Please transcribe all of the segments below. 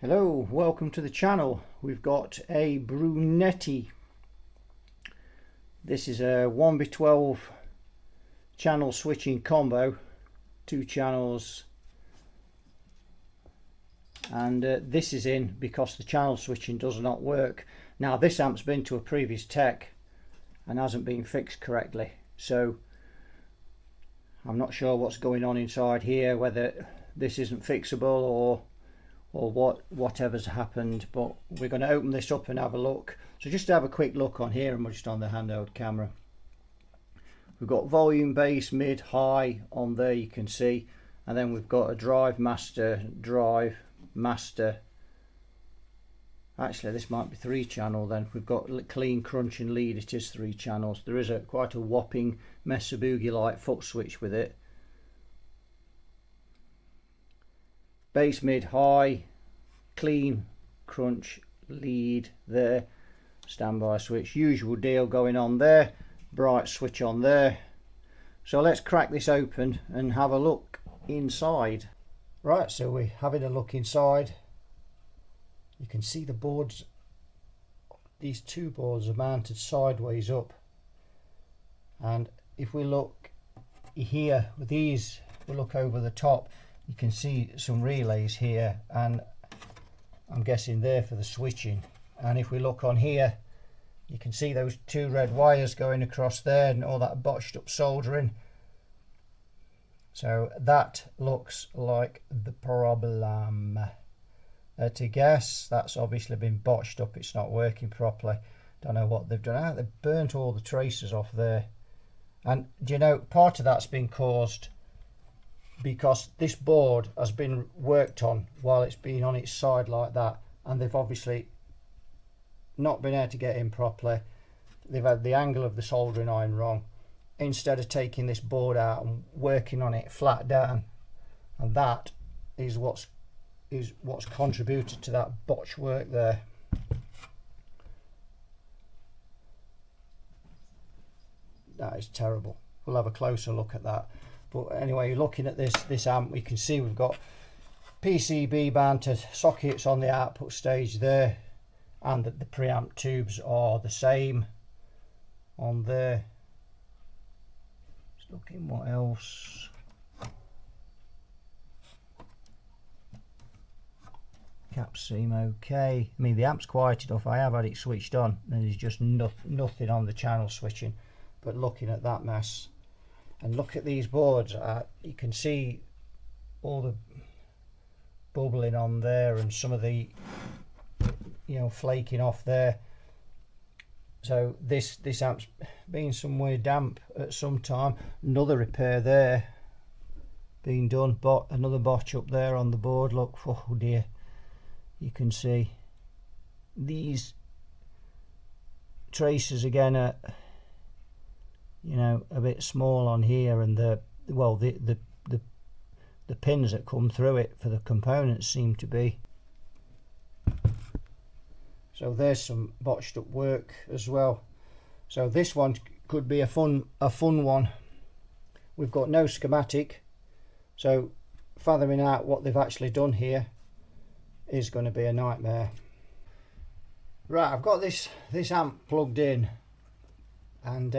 Hello, welcome to the channel. We've got a Brunetti. This is a 1x12 channel switching combo, 2 channels, and this is in because the channel switching does not work. Now this amp's been to a previous tech and hasn't been fixed correctly, so I'm not sure what's going on inside here, whether this isn't fixable or whatever's happened, but we're going to open this up and have a look. So just to have a quick look on here, and we're just on the handheld camera. We've got volume, bass, mid, high on there, you can see, and then we've got a drive master. Actually this might be 3 channel then. We've got clean, crunch and lead. It is 3 channels. There is quite a whopping Mesa Boogie light foot switch with it. Bass, mid, high, clean, crunch, lead there, standby switch, usual deal going on there, bright switch on there. So let's crack this open and have a look inside. Right, so we're having a look inside. You can see the boards, these 2 boards are mounted sideways up, and if we look here with these, we look over the top, you can see some relays here, and I'm guessing they're for the switching. And if we look on here, you can see those 2 red wires going across there and all that botched up soldering. So that looks like the problem. To guess, that's obviously been botched up, it's not working properly. Don't know what they've done. They've burnt all the traces off there. And do you know, part of that's been caused because this board has been worked on while it's been on its side like that, and they've obviously not been able to get in properly. They've had the angle of the soldering iron wrong, instead of taking this board out and working on it flat down, and that is what's contributed to that botch work there. That is terrible. We'll have a closer look at that. But anyway, looking at this amp, we can see we've got PCB mounted sockets on the output stage there, and that the preamp tubes are the same on there. Just looking what else. Caps seem okay. I mean, the amp's quiet enough. I have had it switched on and there's just nothing on the channel switching. But looking at that mess, and look at these boards, you can see all the bubbling on there and some of the, you know, flaking off there. So this amp's been somewhere damp at some time. Another repair there being done, but another botch up there on the board. Look, oh dear, you can see these traces again are, you know, a bit small on here, and the pins that come through it for the components seem to be. So there's some botched up work as well. So this one could be a fun one. We've got no schematic, so fathoming out what they've actually done here is going to be a nightmare. Right, I've got this amp plugged in, and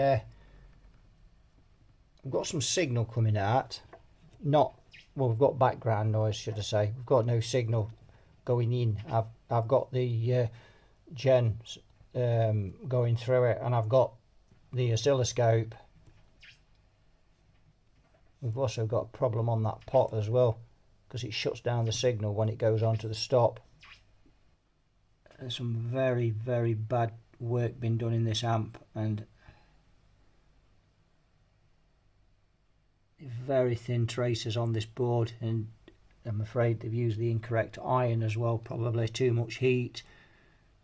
we've got some signal coming out. We've got background noise, should I say. We've got no signal going in. I've got the gens going through it, and I've got the oscilloscope. We've also got a problem on that pot as well, because it shuts down the signal when it goes on to the stop. There's some very, very bad work been done in this amp, and very thin traces on this board, and I'm afraid they've used the incorrect iron as well, probably too much heat.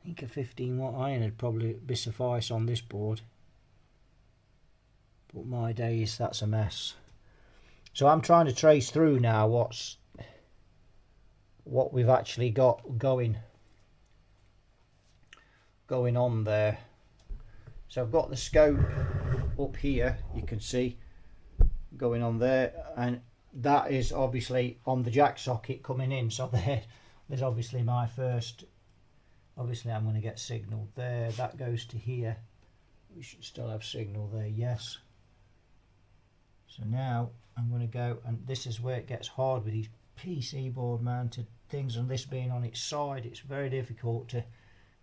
I think a 15-watt iron would probably be suffice on this board, but my days, that's a mess. So I'm trying to trace through now what we've actually got going on there. So I've got the scope up here, you can see, going on there, and that is obviously on the jack socket coming in. So there's obviously my first, obviously I'm going to get signal there, that goes to here, we should still have signal there, yes. So now I'm going to go, and this is where it gets hard with these PC board mounted things, and this being on its side, it's very difficult to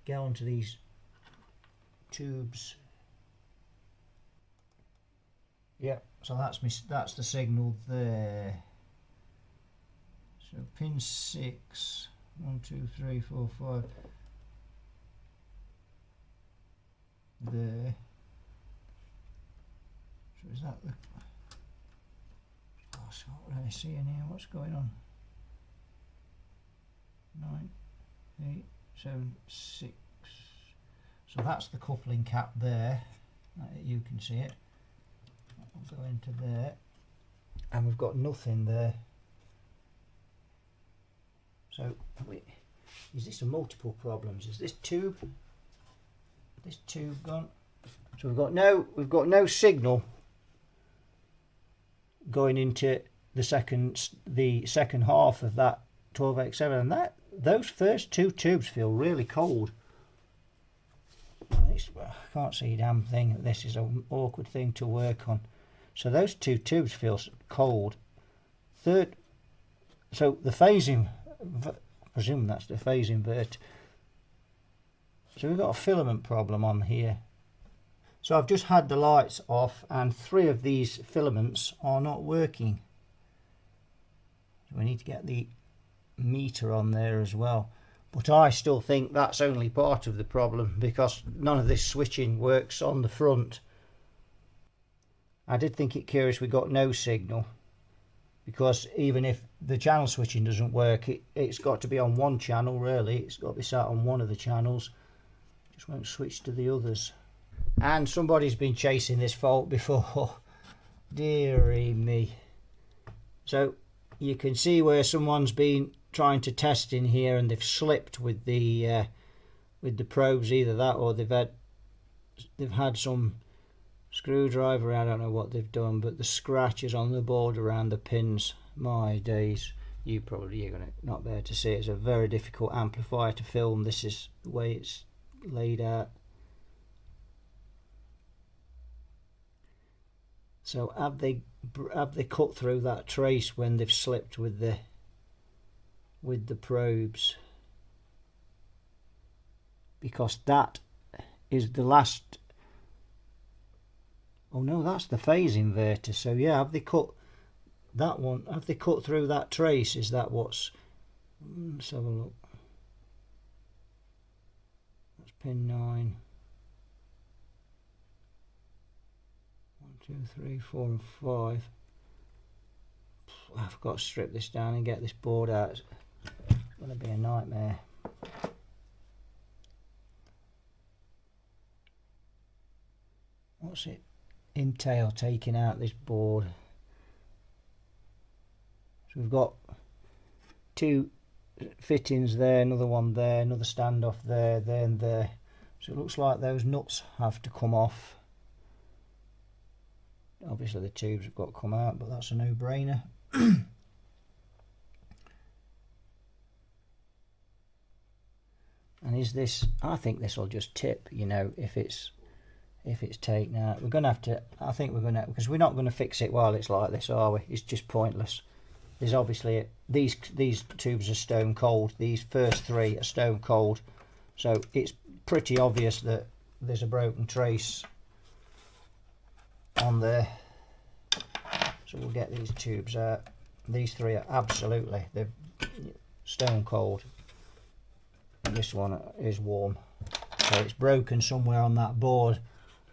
get onto these tubes. Yep, so that's the signal there. So pin 6, 1, 2, 3, 4, 5 there. So is that the, oh, I can't really see in here what's going on. 9, 8, 7, 6. So that's the coupling cap there. You can see it. I'll go into there, and we've got nothing there. So is this a multiple problems? Is this tube gone? So we've got no signal going into the second half of that 12x7, and those first two tubes feel really cold. I can't see a damn thing. This is an awkward thing to work on. So those two tubes feel cold. So the phasing, I presume that's the phase invert. So we've got a filament problem on here. So I've just had the lights off, and 3 of these filaments are not working. So we need to get the meter on there as well. But I still think that's only part of the problem, because none of this switching works on the front. I did think it curious we got no signal, because even if the channel switching doesn't work, it's got to be on one channel really. It's got to be sat on one of the channels. Just won't switch to the others. And somebody's been chasing this fault before. Dearie me. So you can see where someone's been trying to test in here, and they've slipped with the probes, either that or they've had some screwdriver, I don't know what they've done, but the scratches on the board around the pins, my days. You're gonna not be able to see it. It's a very difficult amplifier to film. This is the way it's laid out. So have they cut through that trace when they've slipped with the probes? Because that is the last. Oh no, that's the phase inverter. So yeah, have they cut that one? Have they cut through that trace? Is that what's? Let's have a look. That's pin 9. 1, 2, 3, 4, and 5. I've got to strip this down and get this board out. It's going to be a nightmare. What's it entail taking out this board? So we've got 2 fittings there, another one there, another standoff there, there and there. So it looks like those nuts have to come off. Obviously the tubes have got to come out, but that's a no-brainer. And is this, I think this will just tip, you know, if it's taken out. We're going to have to, I think we're going to, because we're not going to fix it while it's like this, are we? It's just pointless. There's obviously, these tubes are stone cold. These first 3 are stone cold. So it's pretty obvious that there's a broken trace on there. So we'll get these tubes out. These 3 are absolutely, they're stone cold. And this one is warm. So it's broken somewhere on that board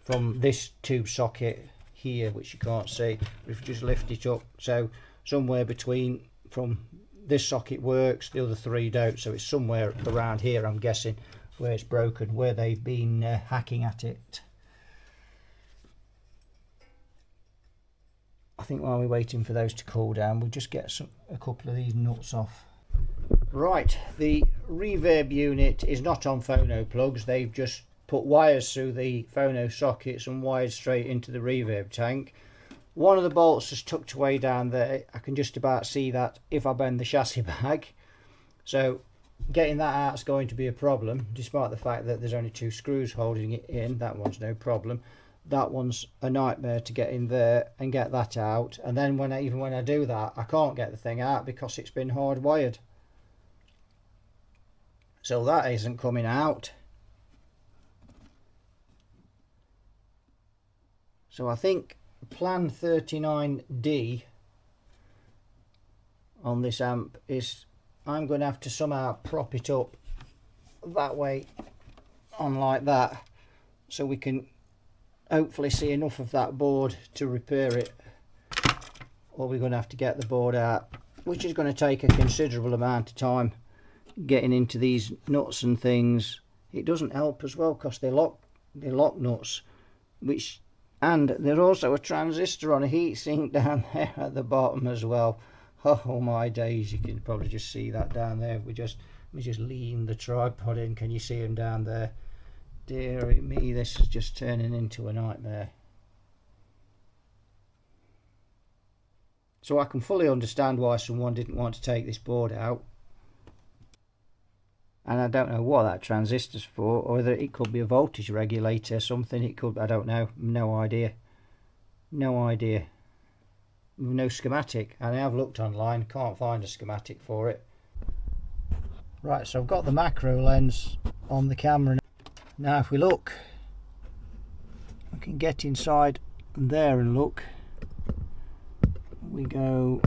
from this tube socket here, which you can't see. We've just lifted it up. So somewhere between, from this socket works, the other 3 don't. So it's somewhere around here, I'm guessing, where it's broken, where they've been hacking at it. I think while we're waiting for those to cool down, we'll just get a couple of these nuts off. Right, the reverb unit is not on phono plugs. They've just put wires through the phono sockets and wired straight into the reverb tank. One of the bolts is tucked away down there. I can just about see that if I bend the chassis back. So getting that out is going to be a problem, despite the fact that there's only 2 screws holding it in. That one's no problem. That one's a nightmare to get in there and get that out. And then even when I do that, I can't get the thing out because it's been hardwired. So that isn't coming out. So I think plan 39D on this amp is I'm going to have to somehow prop it up that way on like that, so we can hopefully see enough of that board to repair it, or we're going to have to get the board out, which is going to take a considerable amount of time getting into these nuts and things. It doesn't help as well because they're lock nuts, and there's also a transistor on a heatsink down there at the bottom as well. Oh my days, you can probably just see that down there. We just lean the tripod in. Can you see him down there? Dear me, this is just turning into a nightmare. So I can fully understand why someone didn't want to take this board out. And I don't know what that transistor's for, or whether it could be a voltage regulator or something. It could, I don't know, no idea. No idea. No schematic, and I have looked online, can't find a schematic for it. Right, so I've got the macro lens on the camera. Now if we look, I can get inside there and look. We go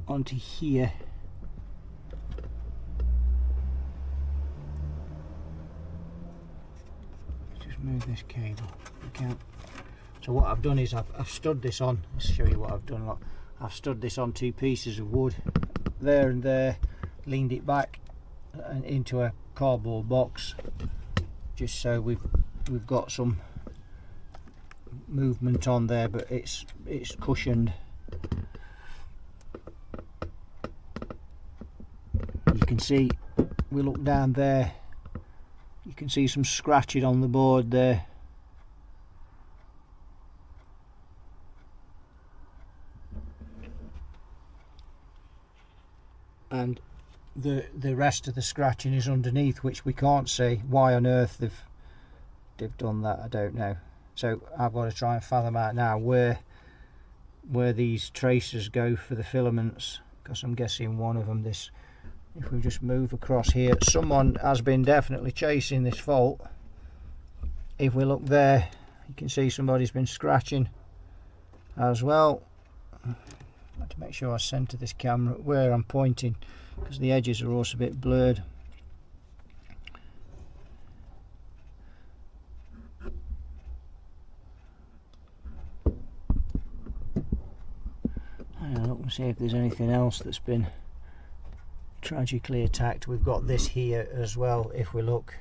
onto here. Let's just move this cable. Okay. So what I've done is I've stood this on. Let's show you what I've done. Look, I've stood this on 2 pieces of wood, there and there, leaned it back and into a cardboard box, just so we've got some movement on there, but it's cushioned. You can see, we look down there, you can see some scratching on the board there. And the rest of the scratching is underneath, which we can't see. Why on earth they've done that, I don't know. So I've got to try and fathom out now where these tracers go for the filaments, because I'm guessing one of them, this, if we just move across here, someone has been definitely chasing this fault. If we look there, you can see somebody's been scratching as well. I have to make sure I centre this camera where I'm pointing, because the edges are also a bit blurred. Look and see if there's anything else that's been tragically attacked. We've got this here as well. If we look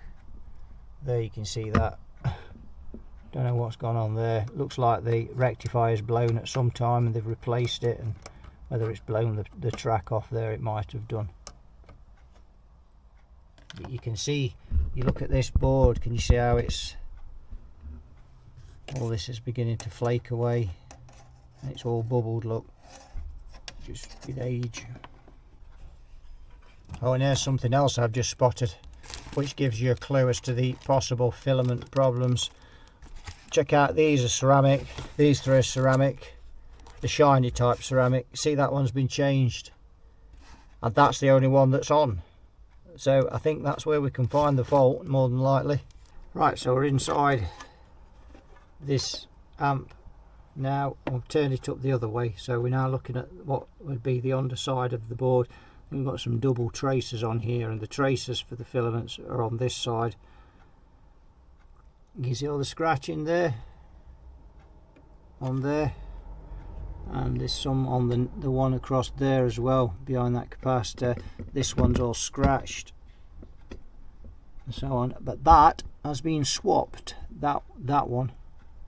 there, you can see that. Don't know what's gone on there. Looks like the rectifier's blown at some time and they've replaced it, and whether it's blown the track off there, it might have done. But you can see, you look at this board, can you see how it's, all this is beginning to flake away and it's all bubbled, look, just with age. Oh, and here's something else I've just spotted, which gives you a clue as to the possible filament problems. Check out, these are ceramic, these 3 are ceramic, the shiny type ceramic. See, that one's been changed, and that's the only one that's on. So I think that's where we can find the fault, more than likely. Right, so we're inside this amp now. I'll turn it up the other way, so we're now looking at what would be the underside of the board. We've got some double tracers on here, and the tracers for the filaments are on this side. You can see all the scratching there, on there, and there's some on the one across there as well, behind that capacitor. This one's all scratched and so on, but that has been swapped. That one,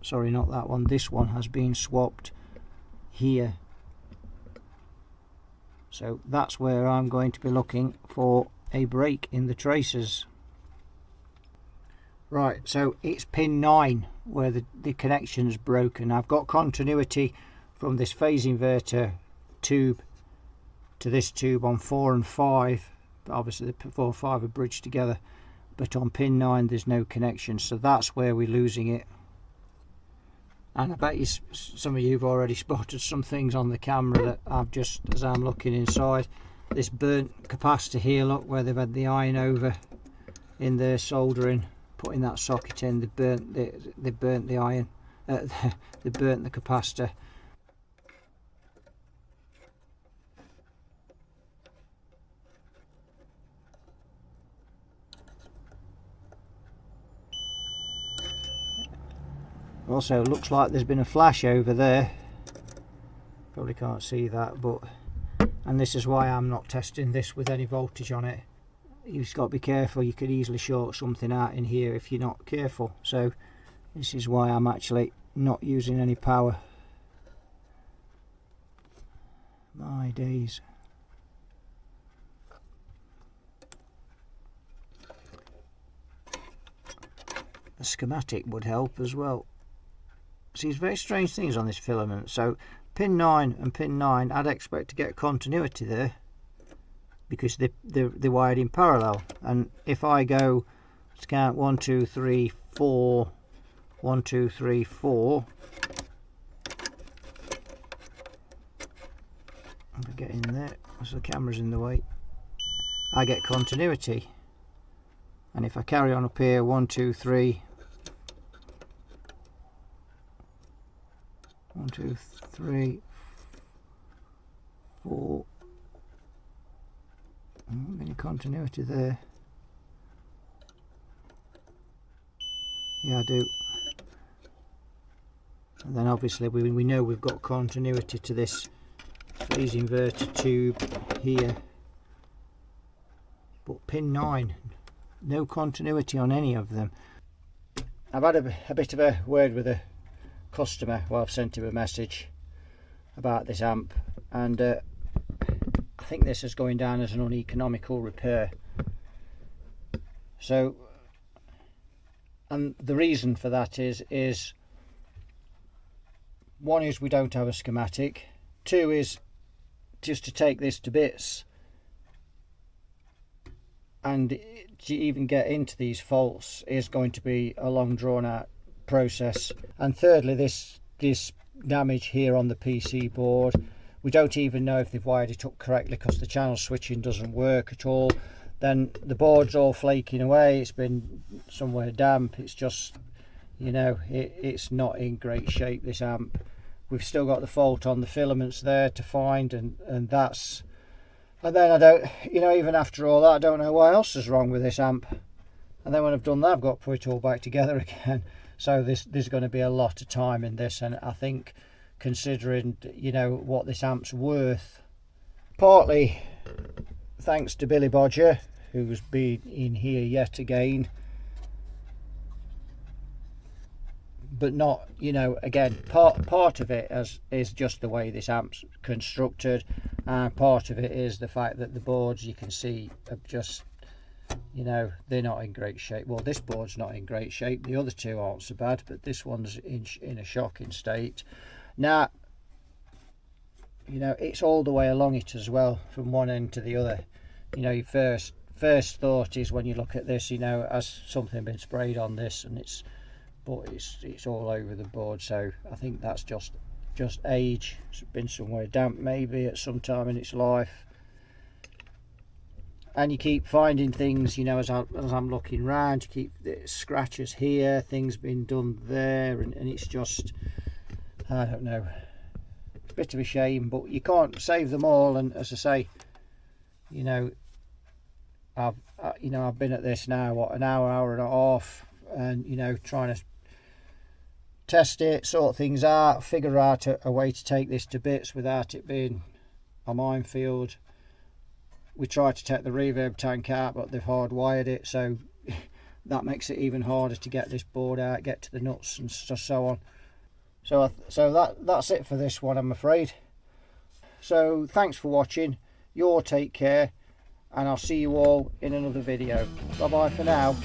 sorry, not that one, this one has been swapped here. So that's where I'm going to be looking for a break in the tracers. Right, so it's pin 9 where the connection's broken. I've got continuity from this phase inverter tube to this tube on 4 and 5, obviously the 4 and 5 are bridged together, but on pin 9 there's no connection, so that's where we're losing it. And I bet you some of you have already spotted some things on the camera that I've just, as I'm looking inside, this burnt capacitor here, look, where they've had the iron over in there soldering, putting that socket in, they burnt the iron, they burnt the capacitor. Also, looks like there's been a flash over there. Probably can't see that, but, and this is why I'm not testing this with any voltage on it. You've just got to be careful, you could easily short something out in here if you're not careful. So this is why I'm actually not using any power. My days. A schematic would help as well. See, there's very strange things on this filament. So pin 9 and pin 9, I'd expect to get continuity there because they're wired in parallel. And if I go, let's count 1, 2, 3, 4, 1, 2, 3, 4. I'm getting there, so the camera's in the way. I get continuity. And if I carry on up here, 1, 2, 3. 1, 2, 3, 4. Any continuity there? Yeah, I do. And then obviously we know we've got continuity to this phase inverter tube here. But pin 9, no continuity on any of them. I've had a bit of a word with a customer. Well, I've sent him a message about this amp, and I think this is going down as an uneconomical repair. So, and the reason for that is one is we don't have a schematic, 2 is just to take this to bits and to even get into these faults is going to be a long drawn out process. And thirdly, this damage here on the PC board, we don't even know if they've wired it up correctly because the channel switching doesn't work at all. Then the board's all flaking away, it's been somewhere damp, it's just, you know, it's not in great shape, this amp. We've still got the fault on the filaments there to find, and that's, and then I don't, you know, even after all that, I don't know what else is wrong with this amp. And then when I've done that, I've got to put it all back together again. So there's going to be a lot of time in this, and I think considering, you know, what this amp's worth, partly thanks to Billy Bodger, who's been in here yet again, but not, you know, again, part of it is just the way this amp's constructed, and part of it is the fact that the boards, you can see, are just, you know, they're not in great shape. Well, this board's not in great shape, the other two aren't so bad, but this one's in a shocking state. Now, you know, it's all the way along it as well, from one end to the other. You know, your first thought is when you look at this, you know, has something been sprayed on this, and it's all over the board. So I think that's just age. It's been somewhere damp maybe at some time in its life. And you keep finding things, you know, as I'm looking round, you keep the scratches here, things being done there, and it's just, I don't know, it's a bit of a shame, but you can't save them all. And as I say, you know, I've been at this now, what, an hour and a half, and, you know, trying to test it, sort things out, figure out a way to take this to bits without it being a minefield. We tried to take the reverb tank out, but they've hardwired it, so that makes it even harder to get this board out, get to the nuts and so on. So that's it for this one, I'm afraid. So thanks for watching. You all take care, and I'll see you all in another video. Bye bye for now.